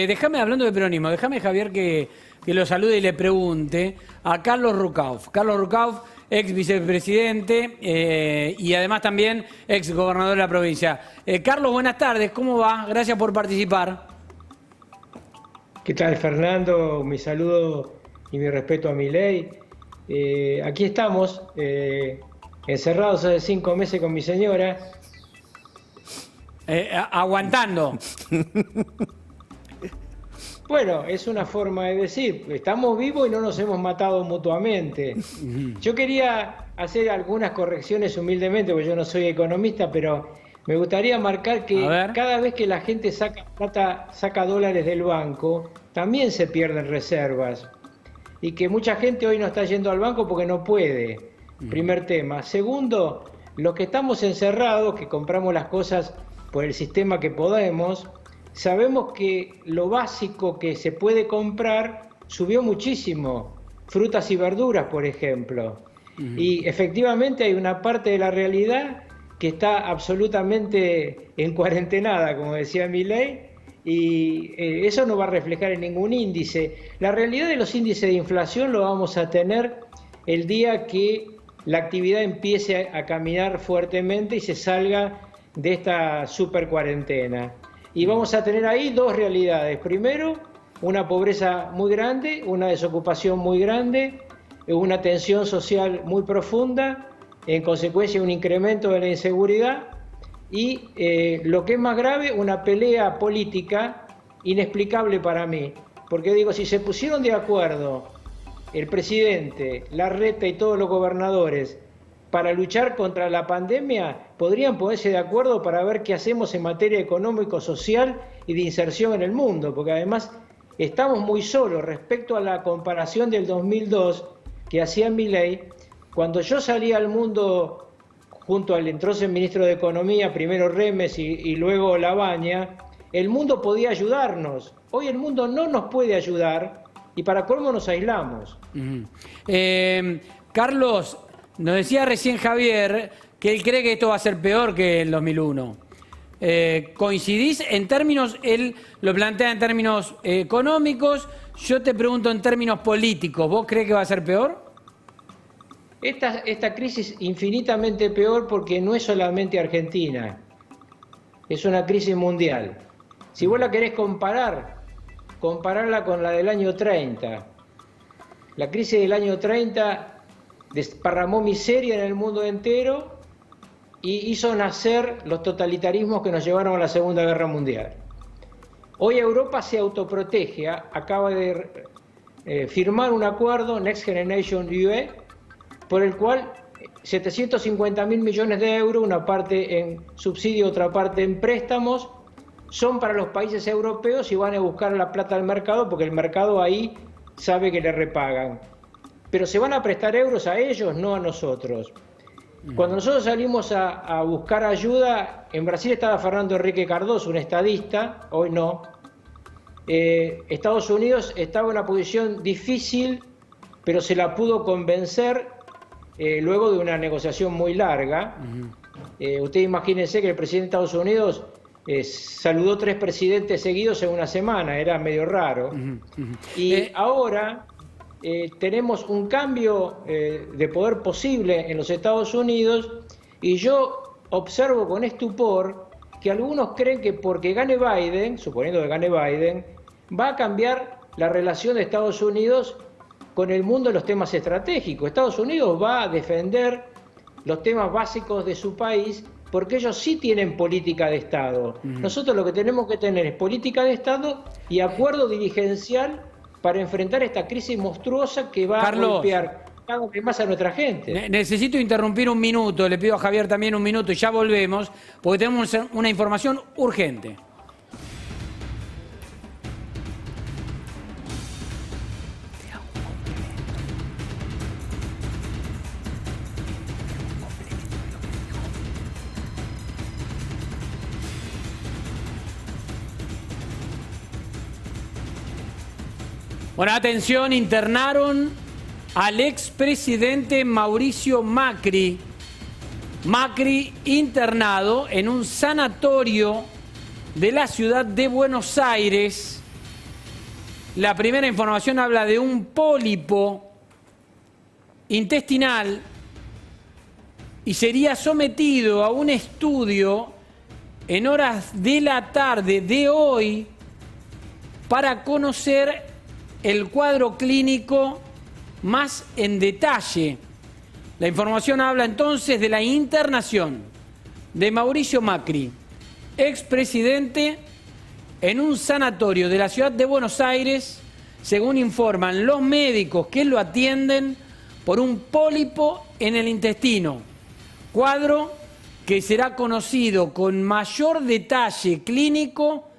Déjame, hablando de peronismo, déjame, Javier, que lo salude y le pregunte a Carlos Rucauf. Carlos Rucauf, ex vicepresidente y además también ex gobernador de la provincia. Carlos, buenas tardes, ¿cómo va? Gracias por participar. ¿Qué tal, Fernando? Mi saludo y mi respeto a Milei. Aquí estamos, encerrados hace 5 meses con mi señora. Aguantando. Bueno, es una forma de decir, estamos vivos y no nos hemos matado mutuamente. Yo quería hacer algunas correcciones humildemente, porque yo no soy economista, pero me gustaría marcar que cada vez que la gente saca plata, saca dólares del banco, también se pierden reservas. Y que mucha gente hoy no está yendo al banco porque no puede. Primer tema. Segundo, los que estamos encerrados, que compramos las cosas por el sistema que podemos, sabemos que lo básico que se puede comprar subió muchísimo. Frutas y verduras, por ejemplo. Y efectivamente hay una parte de la realidad que está absolutamente encuarentenada, como decía Milei, y eso no va a reflejar en ningún índice. La realidad de los índices de inflación lo vamos a tener el día que la actividad empiece a caminar fuertemente y se salga de esta super cuarentena. Y vamos a tener ahí dos realidades. Primero, una pobreza muy grande, una desocupación muy grande, una tensión social muy profunda, en consecuencia un incremento de la inseguridad y, lo que es más grave, una pelea política inexplicable para mí. Porque digo, si se pusieron de acuerdo el presidente, Larreta y todos los gobernadores para luchar contra la pandemia, podrían ponerse de acuerdo para ver qué hacemos en materia económico-social y de inserción en el mundo, porque además estamos muy solos respecto a la comparación del 2002 que hacía Milei. Cuando yo salí al mundo junto al entonces ministro de Economía, primero Remes y luego Labaña, el mundo podía ayudarnos. Hoy el mundo no nos puede ayudar y para colmo nos aislamos. Carlos, nos decía recién Javier que él cree que esto va a ser peor que el 2001. ¿Coincidís en términos, él lo plantea en términos económicos, yo te pregunto en términos políticos, ¿vos crees que va a ser peor? Esta crisis infinitamente peor porque no es solamente Argentina, es una crisis mundial. Si vos la querés comparar, compararla con la del año 30. La crisis del año 30 desparramó miseria en el mundo entero y hizo nacer los totalitarismos que nos llevaron a la Segunda Guerra Mundial. Hoy Europa se autoprotege, acaba de firmar un acuerdo, Next Generation EU, por el cual 750.000 millones de euros, una parte en subsidio, otra parte en préstamos, son para los países europeos y van a buscar la plata al mercado porque el mercado ahí sabe que le repagan. Pero se van a prestar euros a ellos, no a nosotros. Cuando nosotros salimos a buscar ayuda, en Brasil estaba Fernando Henrique Cardoso, un estadista, hoy no. Estados Unidos estaba en una posición difícil, pero se la pudo convencer luego de una negociación muy larga. Usted imagínense que el presidente de Estados Unidos saludó 3 presidentes seguidos en una semana, era medio raro. Y ahora tenemos un cambio de poder posible en los Estados Unidos y yo observo con estupor que algunos creen que porque gane Biden, suponiendo que gane Biden, va a cambiar la relación de Estados Unidos con el mundo en los temas estratégicos. Estados Unidos va a defender los temas básicos de su país porque ellos sí tienen política de Estado. Nosotros lo que tenemos que tener es política de Estado y acuerdo dirigencial para enfrentar esta crisis monstruosa que va a golpear cada vez más a nuestra gente. Necesito interrumpir un minuto, le pido a Javier también un minuto y ya volvemos, porque tenemos una información urgente. Bueno, atención, internaron al expresidente Mauricio Macri. Macri internado en un sanatorio de la ciudad de Buenos Aires La primera información habla de un pólipo intestinal y sería sometido a un estudio en horas de la tarde de hoy para conocer el cuadro clínico más en detalle. La información habla entonces de la internación de Mauricio Macri, expresidente, en un sanatorio de la ciudad de Buenos Aires, según informan los médicos que lo atienden, por un pólipo en el intestino. Cuadro que será conocido con mayor detalle clínico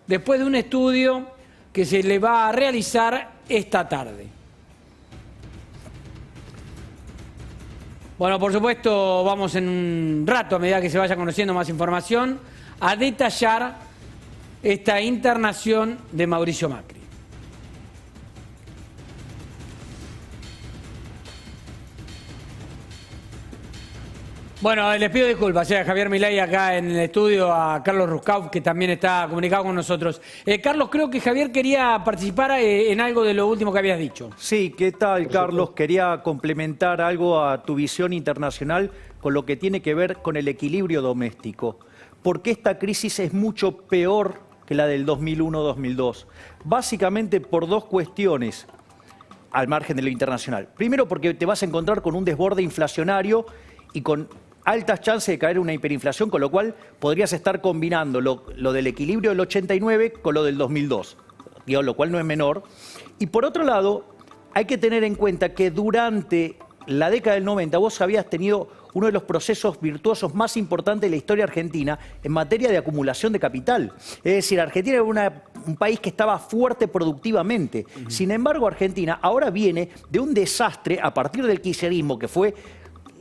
después de un estudio que se le va a realizar esta tarde. Bueno, por supuesto, vamos en un rato, a medida que se vaya conociendo más información, a detallar esta internación de Mauricio Macri. Bueno, les pido disculpas a Javier Milei acá en el estudio, a Carlos Rucauf, que también está comunicado con nosotros. Carlos, creo que Javier quería participar en algo de lo último que habías dicho. Sí, ¿qué tal, Carlos? Quería complementar algo a tu visión internacional con lo que tiene que ver con el equilibrio doméstico. Porque esta crisis es mucho peor que la del 2001-2002. Básicamente por dos cuestiones, al margen de lo internacional. Primero, porque te vas a encontrar con un desborde inflacionario y con altas chances de caer una hiperinflación, con lo cual podrías estar combinando lo del equilibrio del 89 con lo del 2002, lo cual no es menor. Y por otro lado, hay que tener en cuenta que durante la década del 90 vos habías tenido uno de los procesos virtuosos más importantes de la historia argentina en materia de acumulación de capital. Es decir, Argentina era un país que estaba fuerte productivamente. Sin embargo, Argentina ahora viene de un desastre a partir del kirchnerismo, que fue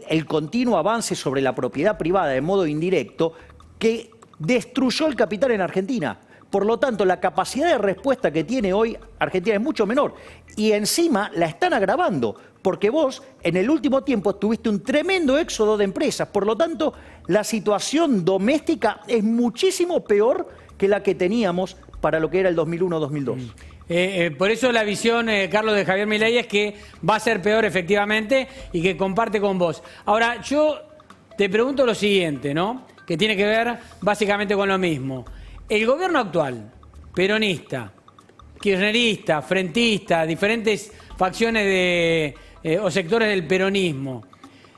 el continuo avance sobre la propiedad privada de modo indirecto, que destruyó el capital en Argentina. Por lo tanto, la capacidad de respuesta que tiene hoy Argentina es mucho menor. Y encima la están agravando, porque vos en el último tiempo tuviste un tremendo éxodo de empresas. Por lo tanto, la situación doméstica es muchísimo peor que la que teníamos para lo que era el 2001-2002. Por eso la visión, Carlos, de Javier Milei es que va a ser peor efectivamente y que comparte con vos. Ahora, yo te pregunto lo siguiente, ¿no? Que tiene que ver básicamente con lo mismo. El gobierno actual, peronista, kirchnerista, frentista, diferentes facciones o sectores del peronismo,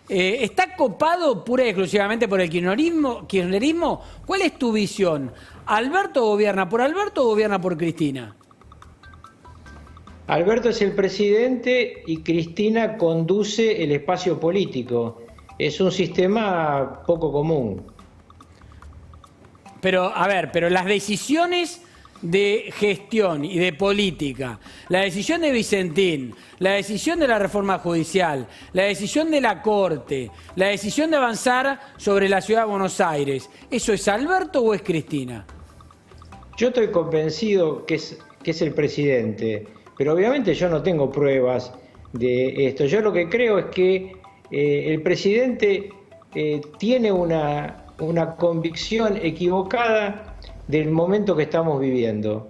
¿está copado pura y exclusivamente por el kirchnerismo? ¿Cuál es tu visión? ¿Alberto gobierna por Alberto o gobierna por Cristina? Alberto es el presidente y Cristina conduce el espacio político. Es un sistema poco común. Pero, a ver, pero las decisiones de gestión y de política, la decisión de Vicentín, la decisión de la reforma judicial, la decisión de la Corte, la decisión de avanzar sobre la ciudad de Buenos Aires, ¿eso es Alberto o es Cristina? Yo estoy convencido que es el presidente, pero obviamente yo no tengo pruebas de esto. Yo lo que creo es que el presidente tiene una convicción equivocada del momento que estamos viviendo.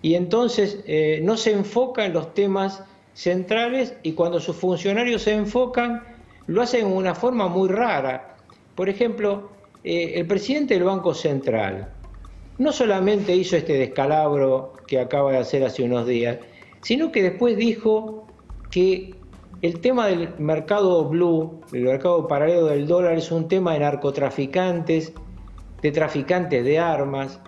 Y entonces no se enfoca en los temas centrales, y cuando sus funcionarios se enfocan, lo hacen de una forma muy rara. Por ejemplo, el presidente del Banco Central no solamente hizo este descalabro que acaba de hacer hace unos días, sino que después dijo que el tema del mercado blue, el mercado paralelo del dólar, es un tema de narcotraficantes, de traficantes de armas.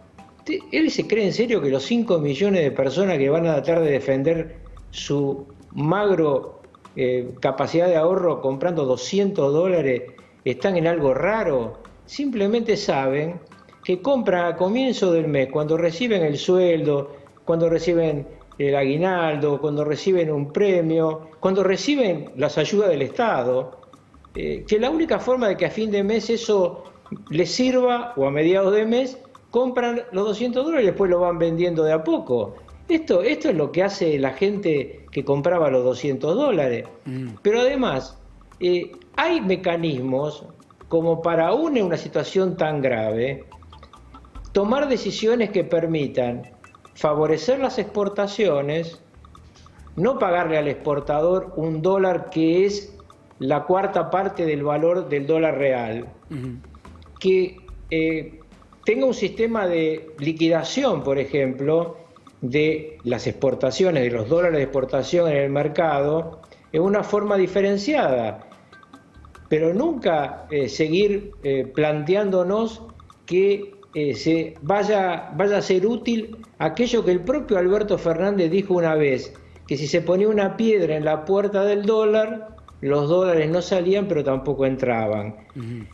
¿Él se cree en serio que los 5 millones de personas que van a tratar de defender su magro capacidad de ahorro comprando $200 están en algo raro? Simplemente saben que compran a comienzo del mes, cuando reciben el sueldo, cuando reciben el aguinaldo, cuando reciben un premio, cuando reciben las ayudas del Estado, que la única forma de que a fin de mes eso les sirva, o a mediados de mes, compran los $200 y después lo van vendiendo de a poco. Esto es lo que hace la gente que compraba los $200. Pero además, hay mecanismos como para una situación tan grave, tomar decisiones que permitan favorecer las exportaciones, no pagarle al exportador un dólar que es la cuarta parte del valor del dólar real, que tenga un sistema de liquidación, por ejemplo, de las exportaciones, de los dólares de exportación en el mercado, en una forma diferenciada, pero nunca seguir planteándonos que vaya a ser útil aquello que el propio Alberto Fernández dijo una vez, que si se ponía una piedra en la puerta del dólar, los dólares no salían, pero tampoco entraban.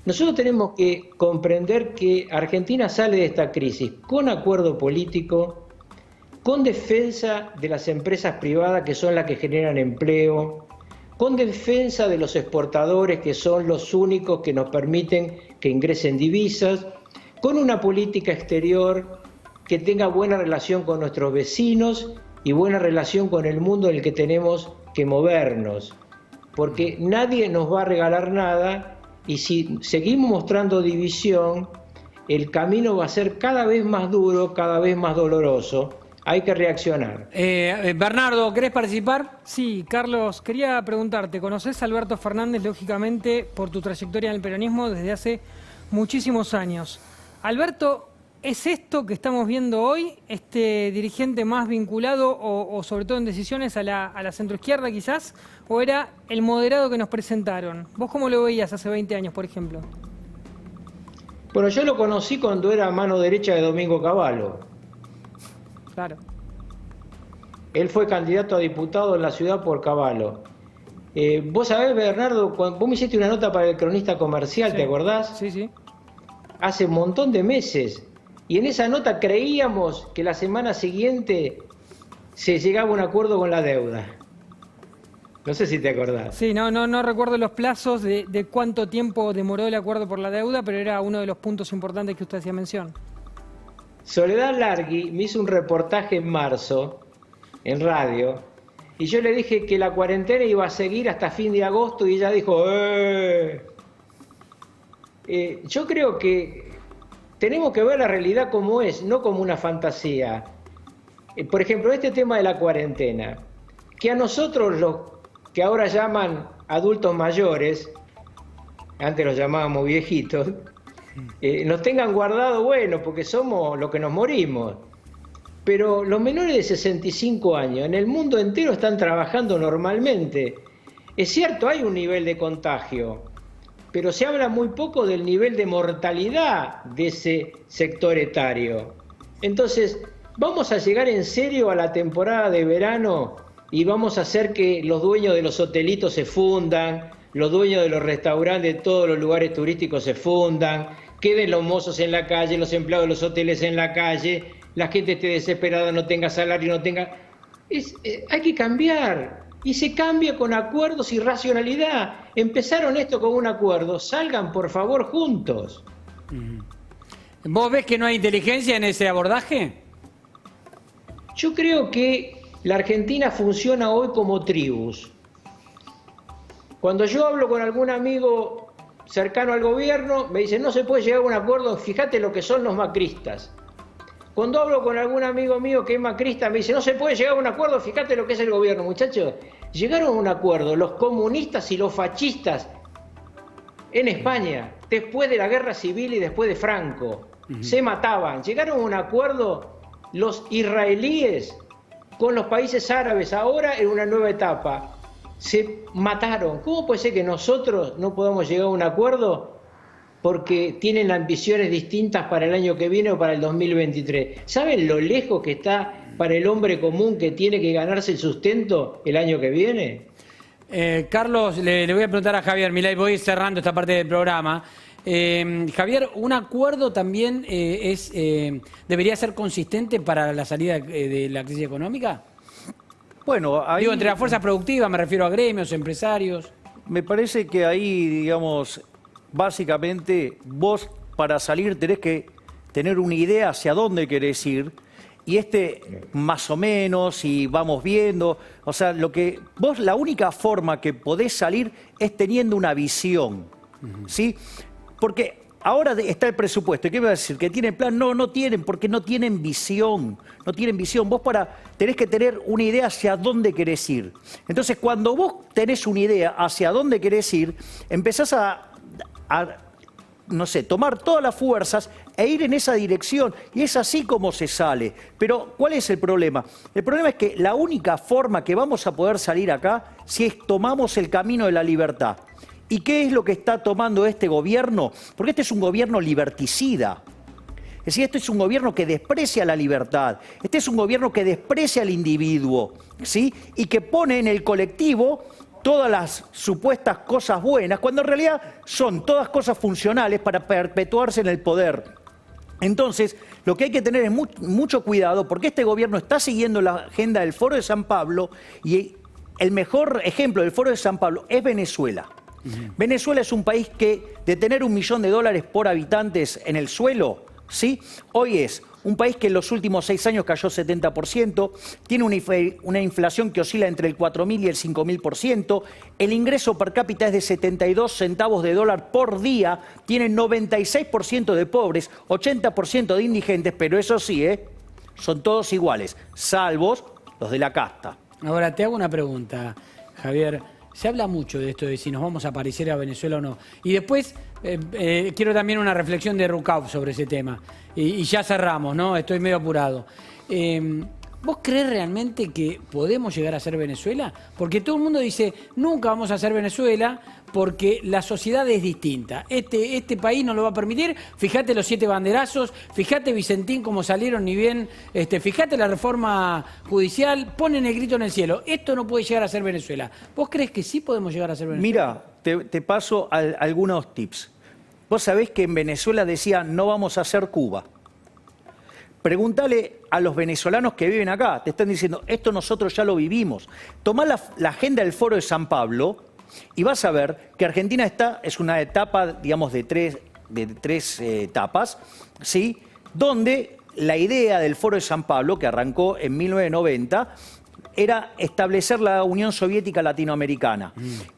Nosotros tenemos que comprender que Argentina sale de esta crisis con acuerdo político, con defensa de las empresas privadas que son las que generan empleo, con defensa de los exportadores que son los únicos que nos permiten que ingresen divisas, con una política exterior que tenga buena relación con nuestros vecinos y buena relación con el mundo en el que tenemos que movernos. Porque nadie nos va a regalar nada y si seguimos mostrando división, el camino va a ser cada vez más duro, cada vez más doloroso. Hay que reaccionar. Bernardo, ¿querés participar? Sí, Carlos, quería preguntarte, ¿conocés a Alberto Fernández, lógicamente, por tu trayectoria en el peronismo desde hace muchísimos años? Alberto, ¿es esto que estamos viendo hoy, este dirigente más vinculado o sobre todo en decisiones a la centroizquierda quizás? ¿O era el moderado que nos presentaron? ¿Vos cómo lo veías hace 20 años, por ejemplo? Bueno, yo lo conocí cuando era mano derecha de Domingo Cavallo. Claro. Él fue candidato a diputado en la ciudad por Cavallo. Vos sabés, Bernardo, vos me hiciste una nota para el Cronista Comercial, Sí. ¿Te acordás? Sí, sí. Hace un montón de meses. Y en esa nota creíamos que la semana siguiente se llegaba a un acuerdo con la deuda. No sé si te acordás. Sí, no recuerdo los plazos de cuánto tiempo demoró el acuerdo por la deuda, pero era uno de los puntos importantes que usted hacía mención. Soledad Largui me hizo un reportaje en marzo, en radio, y yo le dije que la cuarentena iba a seguir hasta fin de agosto y ella dijo, Yo creo que tenemos que ver la realidad como es, no como una fantasía. Por ejemplo, este tema de la cuarentena, que a nosotros los que ahora llaman adultos mayores, antes los llamábamos viejitos, nos tengan guardado, bueno, porque somos los que nos morimos. Pero los menores de 65 años en el mundo entero están trabajando normalmente. Es cierto, hay un nivel de contagio, pero se habla muy poco del nivel de mortalidad de ese sector etario. Entonces, ¿vamos a llegar en serio a la temporada de verano y vamos a hacer que los dueños de los hotelitos se fundan, los dueños de los restaurantes de todos los lugares turísticos se fundan, queden los mozos en la calle, los empleados de los hoteles en la calle, la gente esté desesperada, no tenga salario, no tenga... hay que cambiar, y se cambia con acuerdos y racionalidad. Empezaron esto con un acuerdo, salgan por favor juntos. ¿Vos ves que no hay inteligencia en ese abordaje? Yo creo que la Argentina funciona hoy como tribus. Cuando yo hablo con algún amigo cercano al gobierno, me dicen, no se puede llegar a un acuerdo, fíjate lo que son los macristas. Cuando hablo con algún amigo mío que es macrista, me dice, no se puede llegar a un acuerdo, fíjate lo que es el gobierno. Muchachos, llegaron a un acuerdo los comunistas y los fascistas en España, después de la guerra civil y después de Franco. Se mataban. Llegaron a un acuerdo los israelíes con los países árabes, ahora en una nueva etapa. Se mataron. ¿Cómo puede ser que nosotros no podamos llegar a un acuerdo porque tienen ambiciones distintas para el año que viene o para el 2023? ¿Saben lo lejos que está para el hombre común que tiene que ganarse el sustento el año que viene? Carlos, le voy a preguntar a Javier Milei, voy cerrando esta parte del programa. Javier, ¿un acuerdo también debería ser consistente para la salida de la crisis económica? Bueno, ahí... Digo, entre las fuerzas productivas, me refiero a gremios, empresarios. Me parece que ahí, digamos, básicamente vos para salir tenés que tener una idea hacia dónde querés ir y más o menos, y vamos viendo, o sea, la única forma que podés salir es teniendo una visión, ¿sí? Porque ahora está el presupuesto. ¿Qué me va a decir? ¿Que tienen plan? No, no tienen, porque no tienen visión. No tienen visión. Vos tenés que tener una idea hacia dónde querés ir. Entonces, cuando vos tenés una idea hacia dónde querés ir, empezás a no sé, tomar todas las fuerzas e ir en esa dirección. Y es así como se sale. Pero, ¿cuál es el problema? El problema es que la única forma que vamos a poder salir acá si es tomamos el camino de la libertad. ¿Y qué es lo que está tomando este gobierno? Porque este es un gobierno liberticida. Es decir, este es un gobierno que desprecia la libertad. Este es un gobierno que desprecia al individuo, ¿sí? Y que pone en el colectivo todas las supuestas cosas buenas, cuando en realidad son todas cosas funcionales para perpetuarse en el poder. Entonces, lo que hay que tener es mucho cuidado, porque este gobierno está siguiendo la agenda del Foro de San Pablo, y el mejor ejemplo del Foro de San Pablo es Venezuela. Venezuela es un país que, de tener $1 millón por habitantes en el suelo, ¿sí? Hoy es un país que en los últimos 6 años cayó 70%, tiene una inflación que oscila entre el 4.000 y el 5.000%, el ingreso per cápita es de 72 centavos de dólar por día, tiene 96% de pobres, 80% de indigentes, pero eso sí, son todos iguales, salvo los de la casta. Ahora, te hago una pregunta, Javier. Se habla mucho de esto, de si nos vamos a parecer a Venezuela o no. Y después quiero también una reflexión de Rukauf sobre ese tema. Y ya cerramos, ¿no? Estoy medio apurado. ¿Vos crees realmente que podemos llegar a ser Venezuela? Porque todo el mundo dice, nunca vamos a ser Venezuela porque la sociedad es distinta. Este país no lo va a permitir. Fíjate los 7 banderazos, fíjate Vicentín cómo salieron ni bien, fíjate la reforma judicial, ponen el grito en el cielo. Esto no puede llegar a ser Venezuela. ¿Vos crees que sí podemos llegar a ser Venezuela? Mira, te paso algunos tips. Vos sabés que en Venezuela decía, no vamos a ser Cuba. Pregúntale a los venezolanos que viven acá, te están diciendo, esto nosotros ya lo vivimos. Tomá la agenda del Foro de San Pablo y vas a ver que Argentina es una etapa, digamos, de tres etapas, ¿sí? Donde la idea del Foro de San Pablo, que arrancó en 1990, era establecer la Unión Soviética Latinoamericana.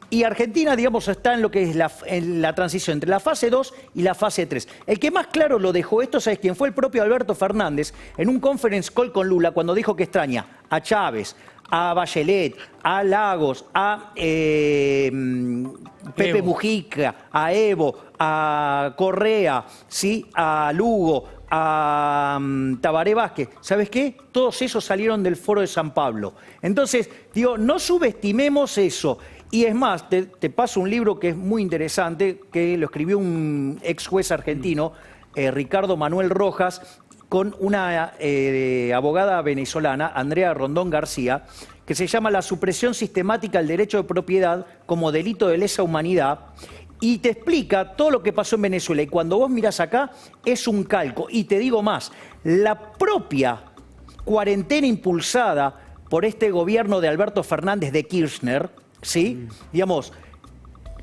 Y Argentina, digamos, está en lo que es la transición entre la fase 2 y la fase 3. El que más claro lo dejó esto, ¿sabes quién? Fue el propio Alberto Fernández en un conference call con Lula cuando dijo que extraña a Chávez, a Bachelet, a Lagos, a Pepe Mujica, a Evo, a Correa, ¿sí? A Lugo, a Tabaré Vázquez. ¿Sabes qué? Todos esos salieron del Foro de San Pablo. Entonces, digo, no subestimemos eso. Y es más, te paso un libro que es muy interesante, que lo escribió un ex juez argentino, Ricardo Manuel Rojas, con una abogada venezolana, Andrea Rondón García, que se llama La supresión sistemática del derecho de propiedad como delito de lesa humanidad, y te explica todo lo que pasó en Venezuela. Y cuando vos mirás acá, es un calco. Y te digo más, la propia cuarentena impulsada por este gobierno de Alberto Fernández de Kirchner, ¿sí? Digamos,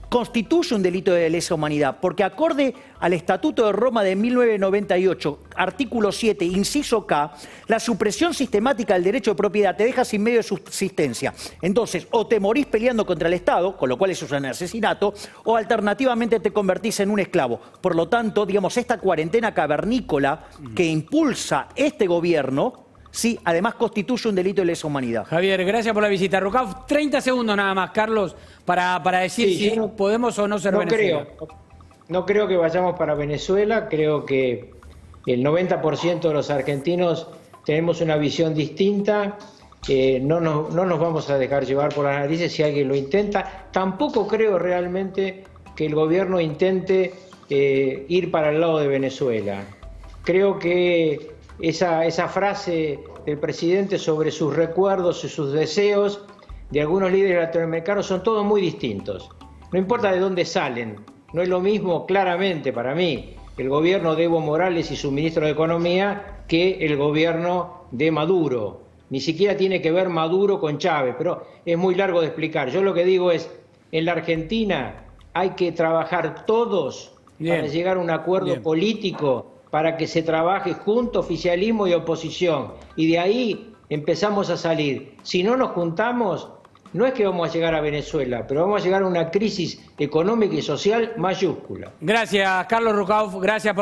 constituye un delito de lesa humanidad, porque acorde al Estatuto de Roma de 1998, artículo 7, inciso K, la supresión sistemática del derecho de propiedad te deja sin medio de subsistencia. Entonces, o te morís peleando contra el Estado, con lo cual eso es un asesinato, o alternativamente te convertís en un esclavo. Por lo tanto, digamos, esta cuarentena cavernícola que impulsa este gobierno, sí, además constituye un delito de lesa humanidad. Javier, gracias por la visita. Rukauf, 30 segundos nada más, Carlos, para decir si podemos o no ser Venezuela. No creo que vayamos para Venezuela, creo que el 90% de los argentinos tenemos una visión distinta, no nos vamos a dejar llevar por las narices si alguien lo intenta. Tampoco creo realmente que el gobierno intente ir para el lado de Venezuela. Creo que esa frase del presidente sobre sus recuerdos y sus deseos de algunos líderes latinoamericanos son todos muy distintos. No importa de dónde salen, no es lo mismo claramente para mí el gobierno de Evo Morales y su ministro de Economía que el gobierno de Maduro. Ni siquiera tiene que ver Maduro con Chávez, pero es muy largo de explicar. Yo lo que digo es, en la Argentina hay que trabajar todos para llegar a un acuerdo político, para que se trabaje junto oficialismo y oposición. Y de ahí empezamos a salir. Si no nos juntamos, no es que vamos a llegar a Venezuela, pero vamos a llegar a una crisis económica y social mayúscula. Gracias, Carlos Rucauf. Gracias por